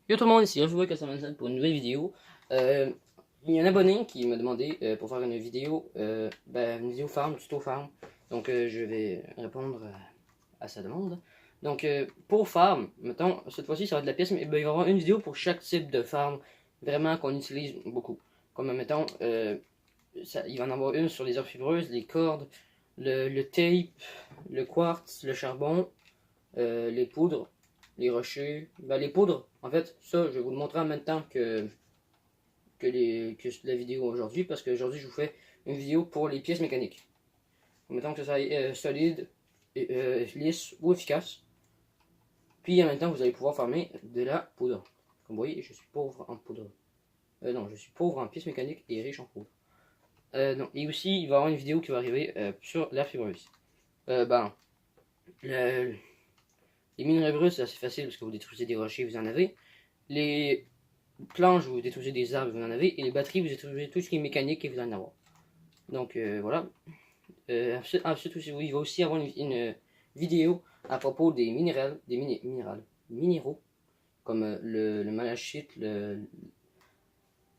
Yo tout le monde, ici Refoua 427 pour une nouvelle vidéo. Euh, il y a un abonné qui m'a demandé pour faire une vidéo farm, tuto farm. Donc je vais répondre à sa demande. Donc pour farm, mettons, cette fois-ci ça va être de la pièce, mais ben, il va y avoir une vidéo pour chaque type de farm, vraiment qu'on utilise beaucoup. Comme mettons, il va en avoir une sur les herbes fibreuses, les cordes, le tape, le quartz, le charbon, les poudres, les rochers. Ben, les poudres, en fait, ça, je vais vous le montrer en même temps que la vidéo aujourd'hui, parce qu'aujourd'hui, je vous fais une vidéo pour les pièces mécaniques. Mettons que ça soit solide, lisse ou efficace. Puis en même temps, vous allez pouvoir farmer de la poudre. Comme vous voyez, je suis pauvre en poudre. Non, je suis pauvre en pièces mécaniques et riche en poudre. Non. Et aussi, il va y avoir une vidéo qui va arriver sur l'air fibreuse. Ben, le, les minerais bruts, c'est assez facile parce que vous détruisez des rochers, vous en avez. Les planches, vous détruisez des arbres, vous en avez. Et les batteries, vous détruisez tout ce qui est mécanique et vous en avez. Donc voilà. Ensuite aussi, il va aussi avoir une vidéo à propos des minéraux, comme le malachite,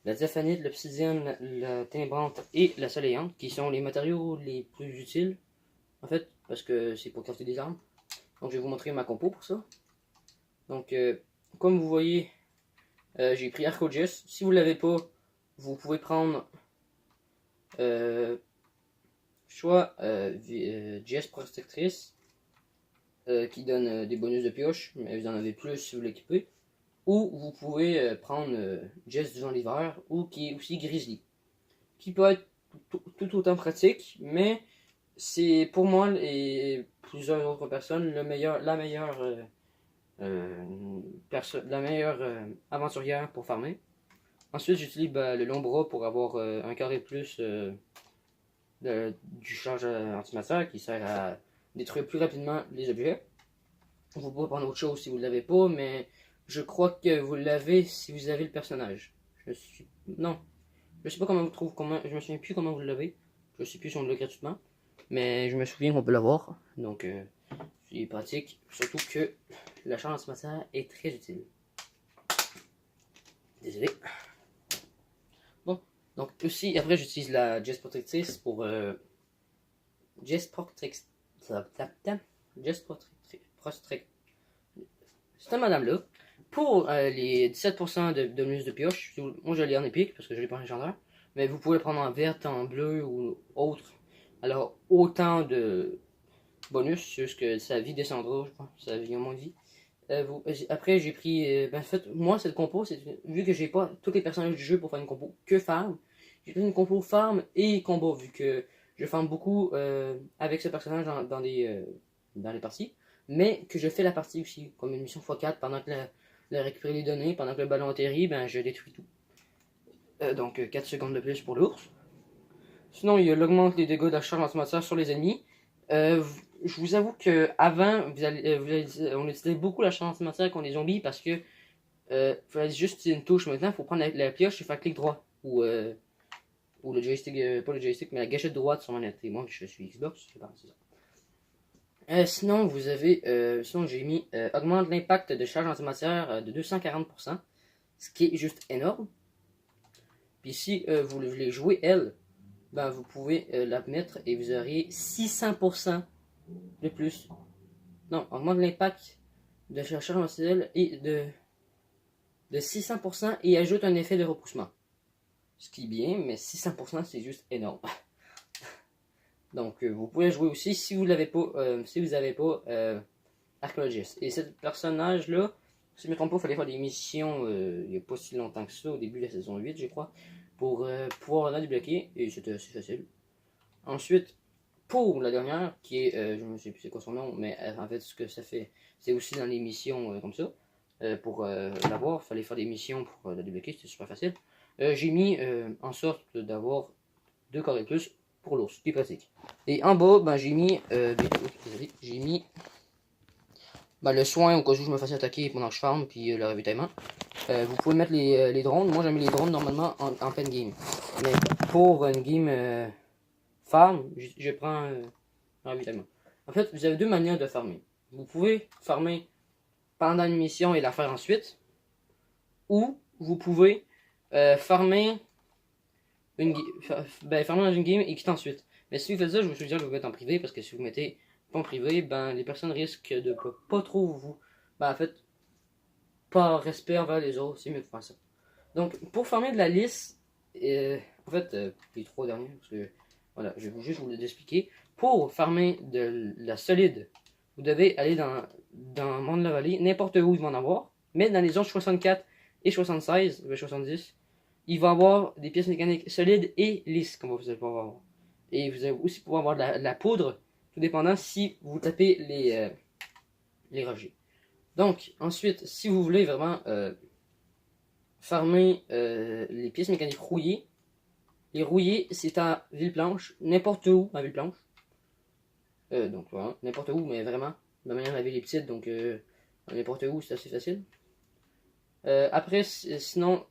la zéphanite, l'obsidienne, la timbrante et la soleillante, qui sont les matériaux les plus utiles, en fait, parce que c'est pour crafter des armes. Donc je vais vous montrer ma compo pour ça. Donc comme vous voyez, j'ai pris ArcoGest. Si vous ne l'avez pas, vous pouvez prendre soit GS Protectrice, qui donne des bonus de pioche, mais vous en avez plus si vous l'équipez. Ou vous pouvez prendre Jess du l'hiver, ou qui est aussi Grizzly, qui peut être tout autant pratique, mais c'est pour moi et plusieurs autres personnes la meilleure aventurière pour farmer. Ensuite, j'utilise le long bras pour avoir un carré plus du charge antimatière qui sert à détruire plus rapidement les objets. Vous pouvez prendre autre chose si vous ne l'avez pas, mais je crois que vous l'avez si vous avez le personnage. Non. Je sais pas comment vous trouvez, je me souviens plus comment vous l'avez. Je sais plus si on l'a gratuitement. Mais je me souviens qu'on peut l'avoir. Donc, c'est pratique. Surtout que la charge antimatière est très utile. Désolé. Bon. Donc, aussi, après, j'utilise la Jess Protectrice pour. Jess Protectrice. Jess Protectrice. Cette madame-là, pour les 17% de bonus de pioche, moi je l'ai en épique parce que je l'ai pas en légendaire, mais vous pouvez le prendre en verte, en bleu ou autre. Alors, autant de bonus, juste que sa vie descendra, je pense, sa vie en moins de vie. Après, j'ai pris. En fait, moi, cette compo, vu que j'ai pas tous les personnages du jeu pour faire une compo que farm, j'ai pris une compo farm et combo, vu que je farm beaucoup avec ce personnage dans les parties, mais que je fais la partie aussi, comme une mission x4, pendant que la récupérer les données, pendant que le ballon atterrit, ben je détruis tout. Donc 4 secondes de plus pour l'ours. Sinon, il augmente les dégâts de la charge antimatière sur les ennemis. Je vous avoue que avant, on utilisait beaucoup la charge antimatière contre les zombies parce que fallait juste utiliser une touche. Maintenant, il faut prendre la pioche et faire clic droit. Ou le joystick, pas le joystick, mais la gâchette droite sur manette. Et moi, je suis Xbox, c'est ça. Sinon, sinon j'ai mis augmente l'impact de charge antimatière de 240%, ce qui est juste énorme. Puis si vous voulez jouer elle, ben vous pouvez la mettre et vous aurez 600% de plus. Non, augmente l'impact de charge antimatière et de 600% et ajoute un effet de repoussement. Ce qui est bien, mais 600% c'est juste énorme. Donc vous pouvez jouer aussi si vous l'avez pas, si vous n'avez pas Archéologiste. Et ce personnage-là, si je ne me trompe pas, il fallait faire des missions il n'y a pas si longtemps que ça, au début de la saison 8, je crois, pour pouvoir la débloquer, et c'était assez facile. Ensuite, pour la dernière, qui est, je ne sais plus c'est quoi son nom, mais en fait, ce que ça fait, c'est aussi dans les missions comme ça. Pour l'avoir, il fallait faire des missions pour la débloquer, c'était super facile. J'ai mis en sorte d'avoir 2 carrés plus pour l'ours, qui est pratique. Et en bas, ben, j'ai mis le soin au cas où je me fasse attaquer pendant que je farm, puis le ravitaillement. Vous pouvez mettre les drones. Moi, j'ai mis les drones normalement en pleine game. Mais pour une game farm, je prends le ravitaillement. En fait, vous avez deux manières de farmer. Vous pouvez farmer pendant une mission et la faire ensuite. ou vous pouvez farmer farmer dans une game et quitter ensuite. Mais si vous faites ça, je vous suggère de vous mettre en privé, parce que si vous mettez pas en privé, ben les personnes risquent de pas trop vous, en fait, par respect envers les autres, c'est mieux de faire ça. Donc pour farmer de la lisse, en fait les 3 derniers, parce que voilà, je vais juste vous l'expliquer. Pour farmer de la solide, vous devez aller dans Monde de la Vallée, n'importe où il va en avoir, mais dans les zones 64 et 76, 70, il va y avoir des pièces mécaniques solides et lisses, comme vous allez pouvoir avoir. Et vous allez aussi pouvoir avoir de la poudre, tout dépendant si vous tapez les rejets. Donc, ensuite, si vous voulez vraiment farmer les pièces mécaniques rouillées, les rouillées, c'est à Villeplanche, n'importe où à Villeplanche. Donc voilà, n'importe où, mais vraiment. De manière, la ville est petite, donc n'importe où, c'est assez facile. Après, sinon,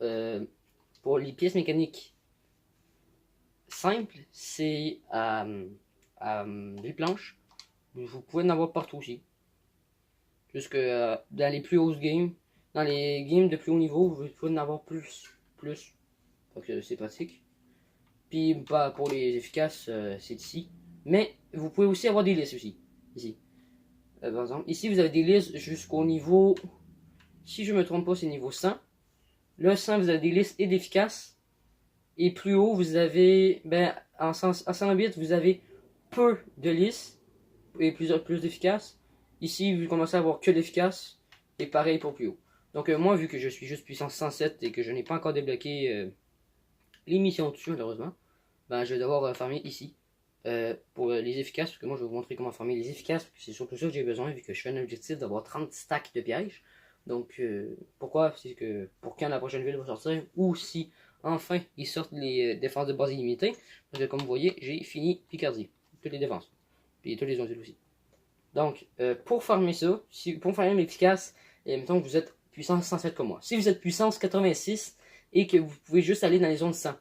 pour les pièces mécaniques simples, c'est à Villeplanche. Vous pouvez en avoir partout aussi. Jusque dans les plus hauts games, dans les games de plus haut niveau, vous pouvez en avoir plus. Donc c'est pratique. Puis pour les efficaces, c'est ici. Mais vous pouvez aussi avoir des listes aussi. Ici. Par exemple, ici vous avez des listes jusqu'au niveau. Si je me trompe pas, c'est niveau 100. Là, 100, vous avez des listes et d'efficaces. Et plus haut, vous avez. À 108, vous avez peu de listes et plus d'efficaces. Ici, vous commencez à avoir que d'efficaces. Et pareil pour plus haut. Donc, moi, vu que je suis juste puissance 107 et que je n'ai pas encore débloqué les missions dessus, malheureusement, je vais devoir farmer ici. Pour les efficaces, parce que moi je vais vous montrer comment farmer les efficaces, parce que c'est surtout ça que j'ai besoin, vu que je fais un objectif d'avoir 30 stacks de pièges. Donc pourquoi? C'est que pour quand la prochaine ville va sortir, ou si enfin ils sortent les défenses de base illimitées, parce que comme vous voyez, j'ai fini Picardie, toutes les défenses, puis toutes les autres aussi. Donc pour farmer ça, pour farmer l'efficace, et mettons que vous êtes puissance 107 comme moi. Si vous êtes puissance 86 et que vous pouvez juste aller dans les zones 100,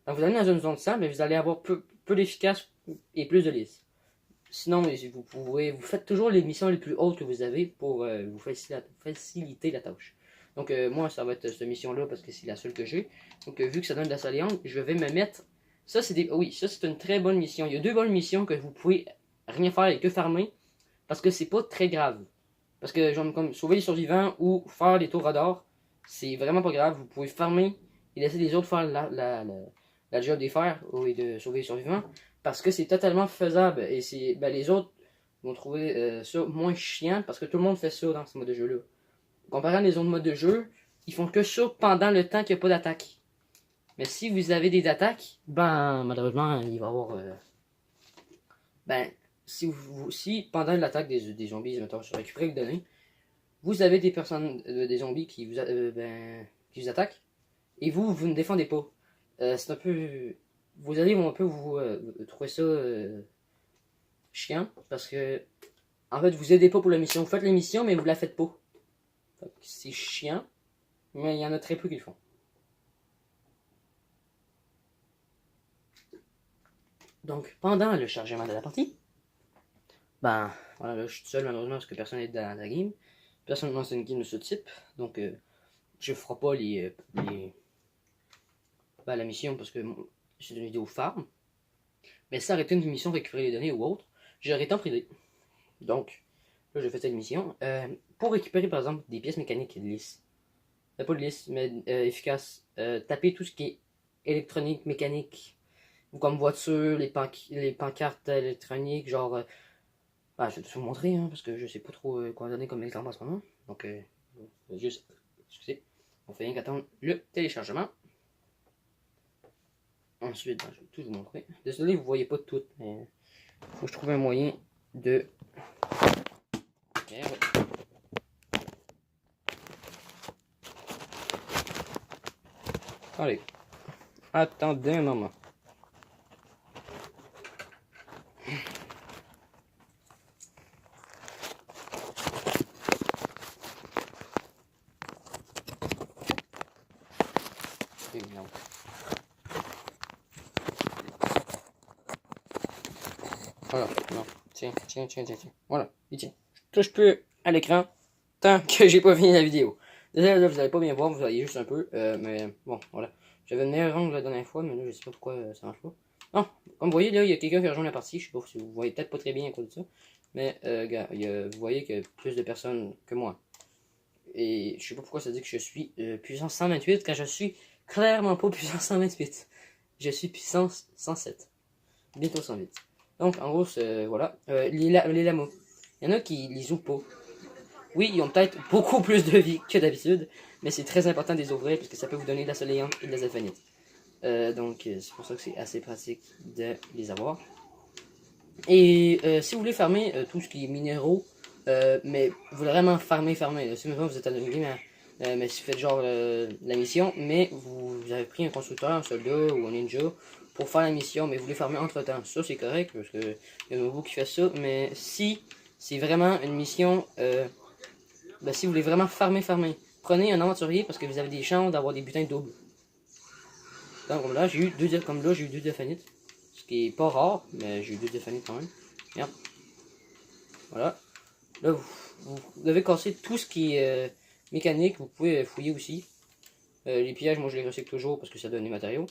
donc vous allez dans une zone 100, mais vous allez avoir peu d'efficace et plus de listes. Sinon, vous faites toujours les missions les plus hautes que vous avez pour vous faciliter la tâche. Donc moi, ça va être cette mission-là parce que c'est la seule que j'ai. Donc vu que ça donne de la saliente, je vais me mettre. Ça, c'est une très bonne mission. Il y a 2 bonnes missions que vous pouvez rien faire et que farmer parce que c'est pas très grave. Parce que genre comme sauver les survivants ou faire des tours radar, c'est vraiment pas grave. Vous pouvez farmer et laisser les autres faire la job des fers et de sauver les survivants, parce que c'est totalement faisable et c'est les autres vont trouver ça moins chiant parce que tout le monde fait ça dans ce mode de jeu là. Comparé à les autres modes de jeu, ils font que ça pendant le temps qu'il n'y a pas d'attaque. Mais si vous avez des attaques, malheureusement il va y avoir si pendant l'attaque des zombies, mettons, sur récupérer les données, vous avez des personnes des zombies qui vous attaquent et vous ne défendez pas. C'est un peu. Vous allez un peu vous trouver ça chiant parce que en fait vous aidez pas pour la mission. Vous faites la mission mais vous la faites pas. C'est chiant, mais il y en a très peu qui le font. Donc pendant le chargement de la partie, voilà, là, je suis seul malheureusement parce que personne n'est dans la game. Personne ne lance une game de ce type, donc je ne ferai pas la mission parce que c'est une vidéo farm. Mais si ça aurait été une mission récupérer les données ou autre, j'aurais été en privé. Donc, là je fais cette mission. Pour récupérer par exemple des pièces mécaniques lisses, pas de lisses, mais efficaces, taper tout ce qui est électronique, mécanique, ou comme voiture, les pancartes électroniques, genre. Je vais te vous montrer, parce que je sais pas trop quoi donner comme exemple en ce moment. Donc, juste, excusez, on fait rien qu'attendre le téléchargement. Ensuite, je vais tout vous montrer. Désolé, vous voyez pas tout, mais faut que je trouve un moyen de. Allez, attendez un moment. Voilà, non, tiens. Voilà, il tient. Je touche plus à l'écran tant que j'ai pas fini la vidéo. Désolé, là, vous allez pas bien voir, vous voyez juste un peu. Mais bon, voilà. J'avais une meilleure angle la dernière fois, mais là, je sais pas pourquoi ça marche pas. Non, comme vous voyez, là, il y a quelqu'un qui a rejoint la partie. Je sais pas si vous voyez peut-être pas très bien à cause de ça. Mais, gars, vous voyez qu'il y a plus de personnes que moi. Et je sais pas pourquoi ça dit que je suis puissance 128 quand je suis clairement pas puissance 128. Je suis puissance 107. Bientôt 108. Donc, en gros, voilà. Les lamas. Il y en a qui les ouvrent pas. Oui, ils ont peut-être beaucoup plus de vie que d'habitude, mais c'est très important de les ouvrir parce que ça peut vous donner de la soleillante et de la zéphanite. Donc, c'est pour ça que c'est assez pratique de les avoir. Et si vous voulez farmer tout ce qui est minéraux, mais vraiment farmer, là, si maintenant vous êtes à une game, mais si vous faites genre la mission, mais vous avez pris un constructeur, un soldat ou un ninja pour faire la mission, mais vous voulez farmer entre temps, ça c'est correct parce que il y a un qui fait ça, mais si c'est vraiment une mission, ben, si vous voulez vraiment farmer, prenez un aventurier parce que vous avez des chances d'avoir des butins doubles. Donc, comme là, j'ai eu deux diaphanites. Ce qui est pas rare, mais j'ai eu deux diaphanites quand même. Merde. Voilà. Là, vous devez casser tout ce qui est mécanique. Vous pouvez fouiller aussi. Les pièges, moi je les recycle toujours parce que ça donne des matériaux.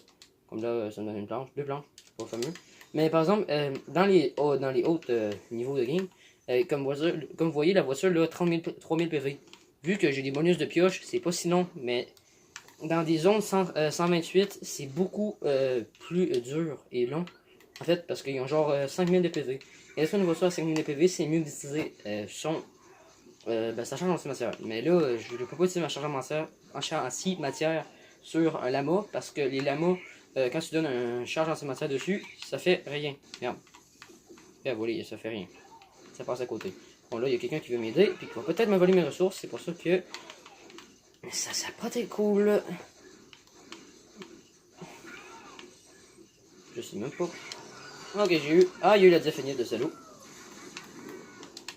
Comme là, ça me donne une planche, deux planches. C'est pas fameux. Mais par exemple, dans les hautes niveaux de game, comme vous voyez, la voiture là, 3000 PV. Vu que j'ai des bonus de pioche, c'est pas si long, mais dans des zones 128, c'est beaucoup plus dur et long. En fait, parce qu'ils ont genre 5000 de PV. Et est-ce qu'une voiture à 5000 de PV, c'est mieux d'utiliser sa charge anti-matière. Mais là, je ne peux pas utiliser ma charge anti-matière sur un lama, parce que les lamas, quand tu donnes une charge anti-matière dessus, ça fait rien. Regarde. Et voilà, ça fait rien. Ça passe à côté. Bon, là, il y a quelqu'un qui veut m'aider, puis qui va peut-être me voler mes ressources. C'est pour ça que... Mais ça pas été cool. Je sais même pas. Ok, j'ai eu... Ah, il y a eu la diaphanite de salaud.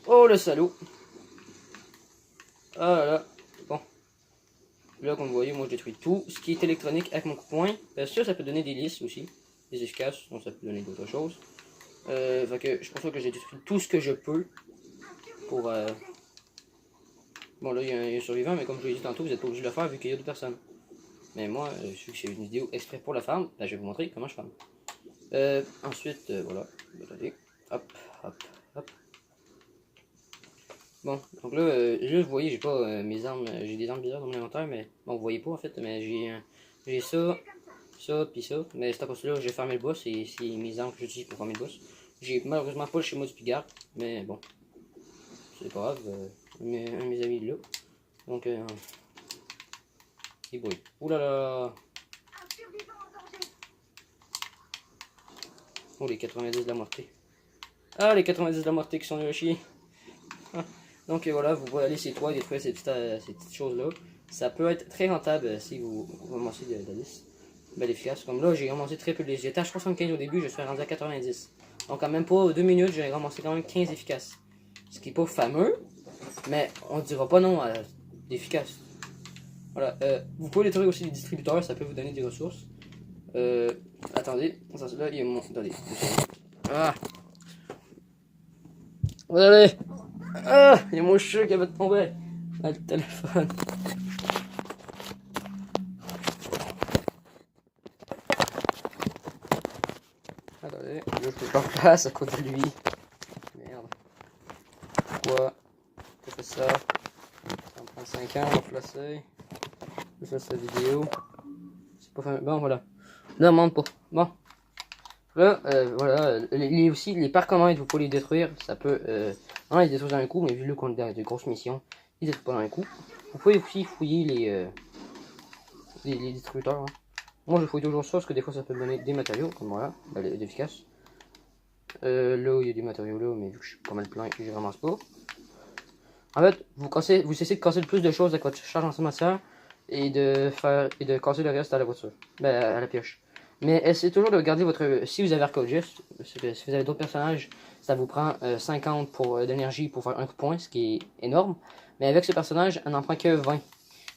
Oh, le salaud. Ah là là. Bon. Là, comme vous voyez, moi, je détruis tout ce qui est électronique avec mon coup de poing. Bien sûr, ça peut donner des lisses aussi. Des efficaces, donc ça peut donner d'autres choses. Fait que je pense que j'ai détruit tout ce que je peux. Pour... Bon, là, il y a un survivant, mais comme je l'ai dit tantôt, vous n'êtes pas obligé de le faire vu qu'il y a deux personnes. Mais moi, vu que c'est une vidéo exprès pour la farm, ben, je vais vous montrer comment je farm. Ensuite, voilà. Attendez. Hop, hop, hop. Bon, donc là, vous voyez, j'ai pas mes armes, j'ai des armes bizarres dans mon inventaire, mais bon, vous voyez pas en fait, mais j'ai ça, puis ça, mais c'est à cause de là, j'ai fermé le boss et c'est mes armes que j'utilise pour fermer le boss. J'ai malheureusement pas le schéma du Pigard, mais bon, c'est pas grave, un de mes amis est là, donc, il brûle. Oulala! Oh, les 90 de la mortée. Ah, les 90 de la mortée qui sont nuls à chier. Ah. Donc voilà, vous pouvez aller chez toi et détruire ces petites choses-là. Ça peut être très rentable si vous commencez de la liste. Belle efficace. Comme là, j'ai ramassé très peu de listes. J'étais à 75 au début, je suis rendu à 90. Donc en même pas 2 minutes, j'ai ramassé quand même 15 efficaces. Ce qui est pas fameux, mais on dira pas non d'efficace. Voilà. Vous pouvez détruire aussi les distributeurs, ça peut vous donner des ressources. Attendez, là, il y a mon... Attendez. Ah! Allez! Ah! Il y a mon chat qui va tomber dans le téléphone. Attendez, là je peux pas en place à cause de lui. Merde. Pourquoi? Je fais ça? Ça me prend 5 ans, on va flasser. Je fais cette vidéo. C'est pas fait. Bon, voilà. Là, on monte pas. Bon. Là, voilà. Aussi, les parcomètres, vous pouvez les détruire. Ça peut. Non, ils détruisent dans un coup, mais vu qu'on est dans de grosses missions, ils détruisent pas dans un coup. Vous pouvez aussi fouiller les distributeurs. Hein. Moi, je fouille toujours ça parce que des fois, ça peut me donner des matériaux, comme voilà, d'efficace. Là, il y a des matériaux là, mais vu que je suis pas mal plein, je ramasse pas. En fait, vous essayez de casser le plus de choses avec votre charge en matière et de casser le reste à la voiture, ben, à la pioche. Mais essayez toujours de garder votre... Si vous avez Arcogis, si vous avez d'autres personnages, ça vous prend 50 d'énergie pour faire un coup de poing, ce qui est énorme. Mais avec ce personnage, on n'en prend que 20.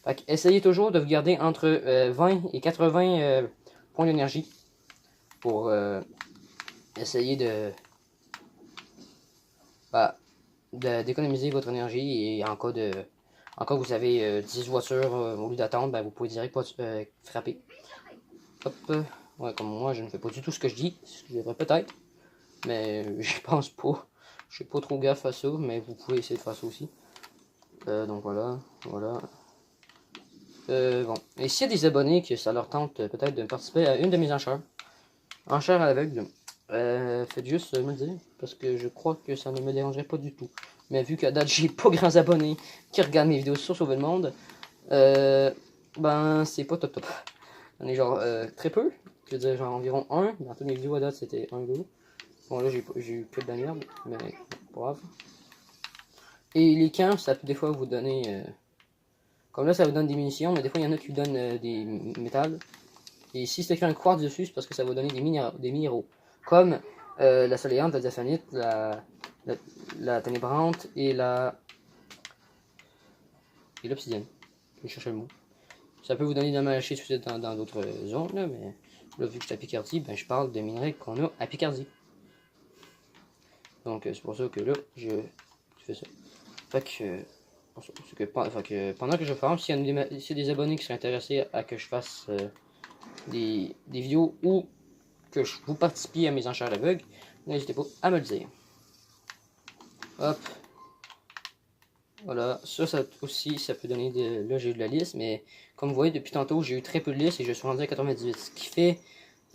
Fait que essayez toujours de vous garder entre 20 et 80 points d'énergie pour essayer d'économiser votre énergie et en Encore vous avez 10 voitures au lieu d'attendre, ben, vous pouvez direct frapper. Hop, ouais, comme moi je ne fais pas du tout ce que je dis, ce que je devrais peut-être, mais je pense pas. Je suis pas trop gaffe à ça, mais vous pouvez essayer de faire ça aussi. Donc voilà, voilà. Bon, et s'il y a des abonnés que ça leur tente peut-être de participer à une de mes enchères à l'aveugle, faites juste me le dire, parce que je crois que ça ne me dérangerait pas du tout. Mais vu qu'à date j'ai pas grands abonnés qui regardent mes vidéos sur Sauver le Monde, ben c'est pas top top. On est genre très peu, je veux dire genre environ 1, dans toutes mes vidéos à date c'était 1 go. Bon là j'ai eu peu de la merde, mais pas grave. Et les camps, ça peut des fois vous donner... comme là, ça vous donne des munitions, mais des fois, il y en a qui vous donnent des métals. Et si c'est écrit un quartz dessus, c'est parce que ça va donner des minéraux. Comme la soléante, la diaphanite, la ténébrante et l'obsidienne. Je cherche le mot. Ça peut vous donner de la malachite dans d'autres zones, là, mais là, vu que je suis à Picardie, ben, je parle de minerais qu'on a à Picardie. Donc, c'est pour ça que là, je fais ça. Fait que, pendant que je farm, s'il y a des abonnés qui seraient intéressés à que je fasse des vidéos ou que je vous participiez à mes enchères à l'aveugle, n'hésitez pas à me le dire. Hop. Voilà, ça aussi, ça peut donner de... Là, j'ai eu de la liste, mais comme vous voyez, depuis tantôt, j'ai eu très peu de listes et je suis rendu à 98, ce qui fait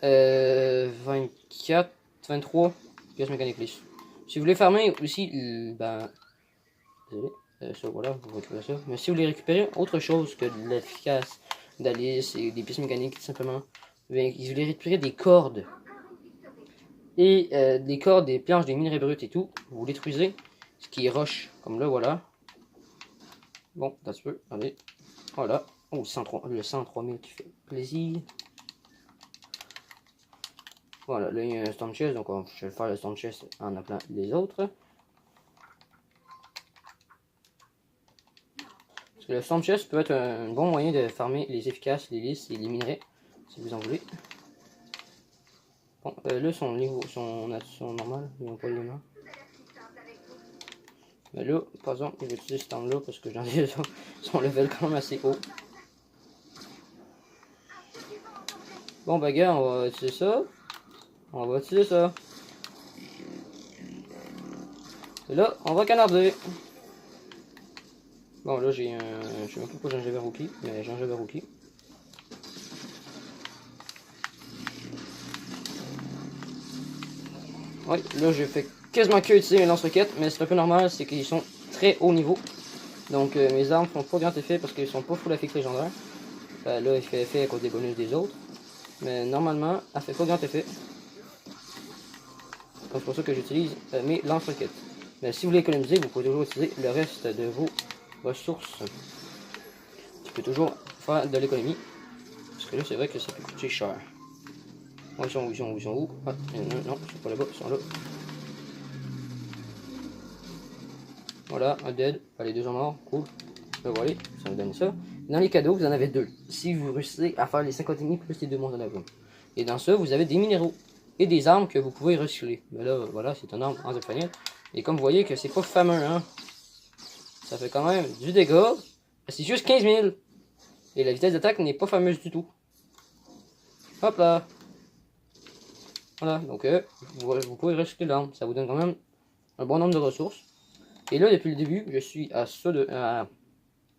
24, 23 pièces mécaniques lisses. Si vous voulez farmer aussi, ben... Désolé. Ça, voilà, vous récupérez ça. Mais si vous voulez récupérer autre chose que de l'efficace, d'Alice et des pièces mécaniques, tout simplement, bien, vous voulez récupérer des cordes. Et des cordes, des planches, des minerais bruts et tout, vous détruisez ce qui est roche. Comme là, voilà. Bon, ça se peut. Allez, voilà. Oh, le 103 000 qui fait plaisir. Voilà, là, il y a un Storm Chest, donc je vais faire le Storm Chest en appelant les autres. Parce que le Storm Chest peut être un bon moyen de farmer les efficaces, les lisses et les minerais, si vous en voulez. Bon, là, son niveau, son normal, ils n'ont pas le nom. Mais là, par exemple, je vais utiliser cet angle là parce que j'en ai son level quand même assez haut. Bon, bah, gars, on va utiliser ça. On va utiliser ça. Et là, on va canarder. Bon, là, j'ai un... Je sais même pas pourquoi j'ai un Gingerber Rookie, mais j'ai un Gingerber Rookie. Oui, là, j'ai fait quasiment que utiliser mes lance-roquettes, mais c'est un peu normal, c'est qu'ils sont très haut niveau. Donc, mes armes font pas grand effet parce qu'ils sont pas full affectés légendaires. Là, il fait effet à cause des bonus des autres. Mais normalement, elle fait pas grand effet. Donc, c'est pour ça que j'utilise mes lance-roquettes. Mais si vous voulez économiser, vous pouvez toujours utiliser le reste de vos ressources. Tu peux toujours faire de l'économie. Parce que là, c'est vrai que ça peut coûter cher. Oh, ils sont où? Ils sont où? Ah, non, ils sont pas là-bas, ils sont là. Voilà, un dead. Allez, 2 en mort, cool. Ben voilà, ça me donne ça. Dans les cadeaux, vous en avez 2. Si vous réussissez à faire les 50 ennemis plus les 2 monstres de la brume. Et dans ça, vous avez des minéraux et des armes que vous pouvez recycler. Mais là, voilà, c'est un arme en infinite. Et comme vous voyez que c'est pas fameux, hein. Ça fait quand même du dégât. C'est juste 15 000. Et la vitesse d'attaque n'est pas fameuse du tout. Hop là. Voilà, donc vous pouvez recycler l'arme. Ça vous donne quand même un bon nombre de ressources. Et là, depuis le début, je suis à ça de...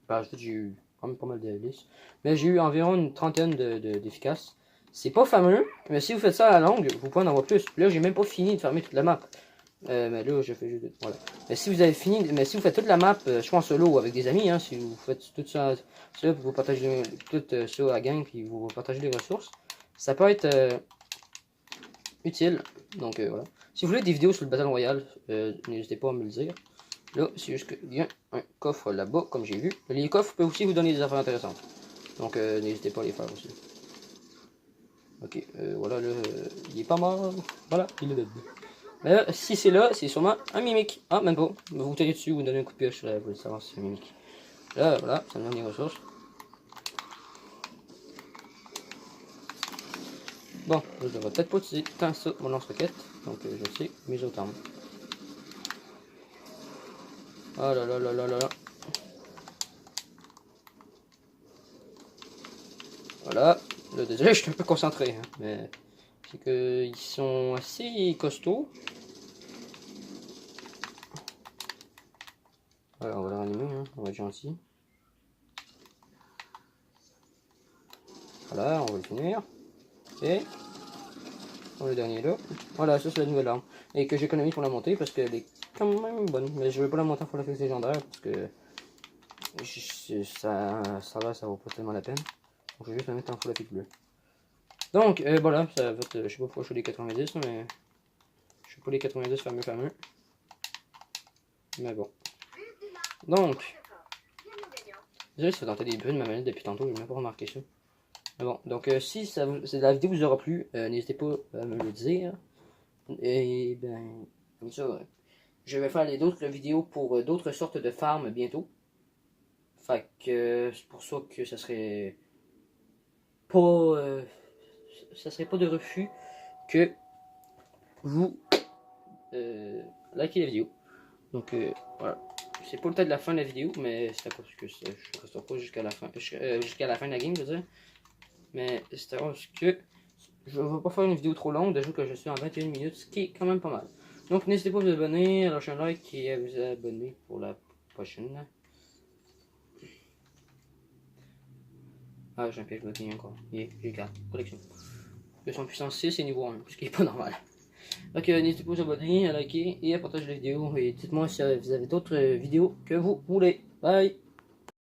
bah, j'ai eu quand même pas mal de lisses. Mais j'ai eu environ une trentaine d'efficaces. C'est pas fameux, mais si vous faites ça à la longue, vous pouvez en avoir plus. Là, j'ai même pas fini de fermer toute la map. Mais là, je fais juste... Voilà. Mais si vous avez fini... Mais si vous faites toute la map, soit en solo ou avec des amis, hein, si vous faites tout ça, puis vous partagez tout ça à gang, puis vous partagez les ressources, ça peut être utile. Donc, voilà. Si vous voulez des vidéos sur le Battle Royale, n'hésitez pas à me le dire. Là, c'est juste qu'il y a un coffre là-bas, comme j'ai vu. Les coffres peuvent aussi vous donner des affaires intéressantes. Donc, n'hésitez pas à les faire aussi. Ok, voilà, là, il est pas mort. Voilà, il est dead. Mais là, si c'est là, c'est sûrement un mimique. Ah, même pas. Vous tirez dessus, vous donnez un coup de pioche, là, vous voulez savoir si c'est un mimique. Là, voilà, ça me donne des ressources. Bon, je devrais peut-être pas utiliser tant ça, mon lance-roquette. Donc, je sais mes autres armes. Oh là là là là là là. Voilà. Là, désolé, je suis un peu concentré, hein, mais c'est qu'ils sont assez costauds. Voilà, on va les ranimer, hein. On va être gentil. Voilà, on va le finir. Et le dernier là. Voilà, ça c'est la nouvelle arme. Et que j'économise pour la monter parce qu'elle est quand même bonne. Mais je vais pas la monter en full effect légendaire parce que ça vaut pas tellement la peine. Donc je vais juste la mettre en full effect bleu. Donc voilà, ça va être, je sais pas pourquoi je fais les 90, mais je sais pas les 90 fameux. Mais bon. Donc, désolé si ça tentait des bruits de ma manette depuis tantôt, j'ai même pas remarqué ça. Mais bon, donc si la vidéo vous aura plu, n'hésitez pas à me le dire. Et ben, comme ça, je vais faire d'autres vidéos pour d'autres sortes de farms bientôt. Fait que c'est pour ça que ça serait pas de refus que vous likez la vidéo. Donc voilà. C'est pas le temps de la fin de la vidéo, mais c'est à cause que je ne reste pas jusqu'à la fin de la game, je veux dire. Mais c'est à cause que je ne vais pas faire une vidéo trop longue, déjà que je suis en 21 minutes, ce qui est quand même pas mal. Donc n'hésitez pas à vous abonner, à lâcher un like et à vous abonner pour la prochaine. Ah, j'ai un piège bloqué encore. J'ai 4. Collection. Son puissance 6 et niveau 1, ce qui est pas normal. Donc n'hésitez pas à vous abonner, à liker et à partager la vidéo. Et dites-moi si vous avez d'autres vidéos que vous voulez. Bye!